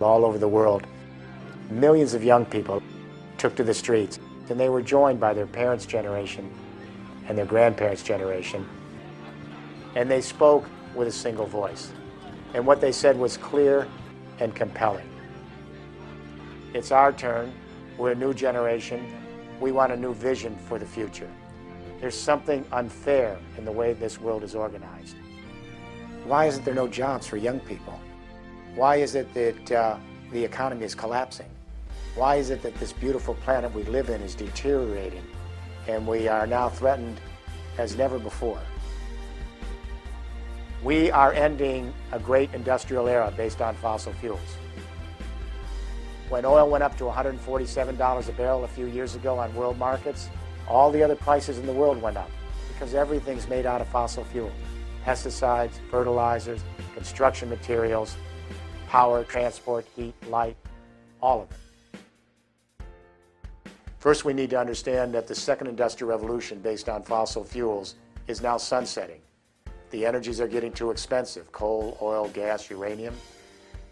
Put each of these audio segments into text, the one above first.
all over the world. Millions of young people took to the streets, and they were joined by their parents' generation and their grandparents' generation, and they spoke with a single voice. And what they said was clear and compelling. It's our turn. We're a new generation. We want a new vision for the future. There's something unfair in the way this world is organized. Why isn't there no jobs for young people? Why is it that the economy is collapsing? Why is it that this beautiful planet we live in is deteriorating and we are now threatened as never before? We are ending a great industrial era based on fossil fuels. When oil went up to $147 a barrel a few years ago on world markets, all the other prices in the world went up because everything's made out of fossil fuel. Pesticides, fertilizers, construction materials, power, transport, heat, light, all of it. First, we need to understand that the second industrial revolution based on fossil fuels is now sunsetting. The energies are getting too expensive: coal, oil, gas, uranium.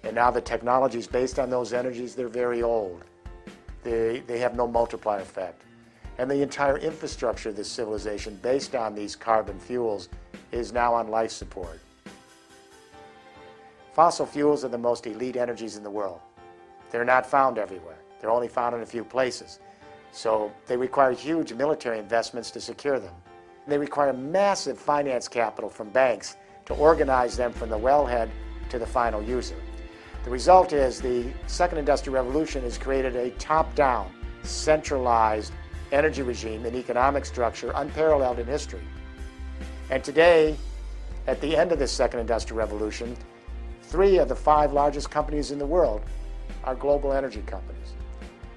And now the technologies based on those energies, they're very old. They have no multiplier effect. And the entire infrastructure of this civilization based on these carbon fuels is now on life support. Fossil fuels are the most elite energies in the world. They're not found everywhere. They're only found in a few places. So they require huge military investments to secure them. They require massive finance capital from banks to organize them from the wellhead to the final user. The result is the second industrial revolution has created a top-down, centralized energy regime and economic structure unparalleled in history. And today, at the end of this second industrial revolution, 3 of the 5 largest companies in the world are global energy companies.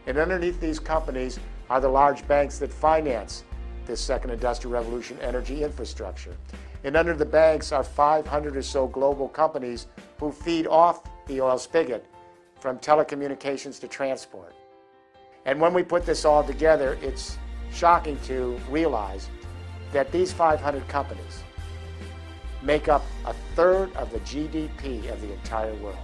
And underneath these companies are the large banks that finance this second industrial revolution energy infrastructure. And under the banks are 500 or so global companies who feed off the oil spigot, from telecommunications to transport. And when we put this all together, it's shocking to realize that these 500 companies make up 1/3 of the GDP of the entire world.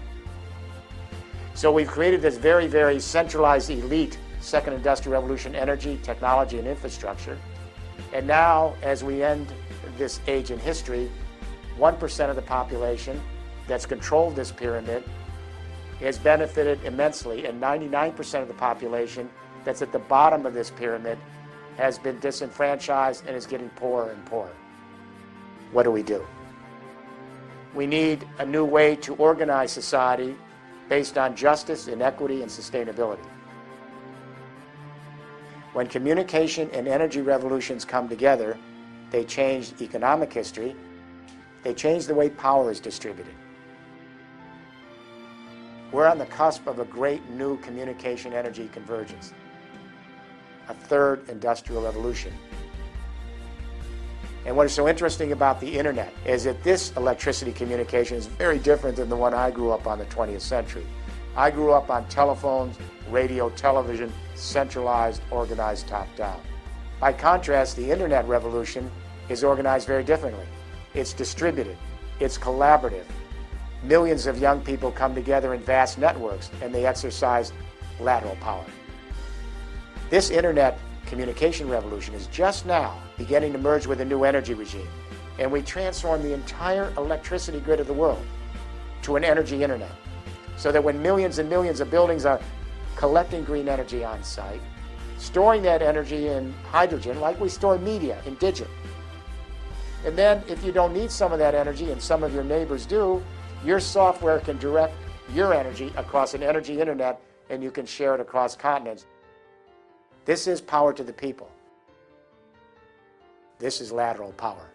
So we've created this very, very centralized elite second industrial revolution energy, technology, and infrastructure. And now, as we end this age in history, 1% of the population that's controlled this pyramid has benefited immensely, and 99% of the population that's at the bottom of this pyramid has been disenfranchised and is getting poorer and poorer. What do? We need a new way to organize society based on justice, inequity, and sustainability. When communication and energy revolutions come together, they change economic history, they change the way power is distributed. We're on the cusp of a great new communication energy convergence, a third industrial revolution. And what is so interesting about the internet is that this electricity communication is very different than the one I grew up on in the 20th century. I grew up on telephones, radio, television, centralized, organized, top-down. By contrast, the internet revolution is organized very differently. It's distributed, it's collaborative. Millions of young people come together in vast networks, and they exercise lateral power. This internet communication revolution is just now beginning to merge with a new energy regime, and we transform the entire electricity grid of the world to an energy internet, so that when millions and millions of buildings are collecting green energy on site, storing that energy in hydrogen like we store media in digit. And then if you don't need some of that energy, and some of your neighbors do, your software can direct your energy across an energy internet, and you can share it across continents. This is power to the people. This is lateral power.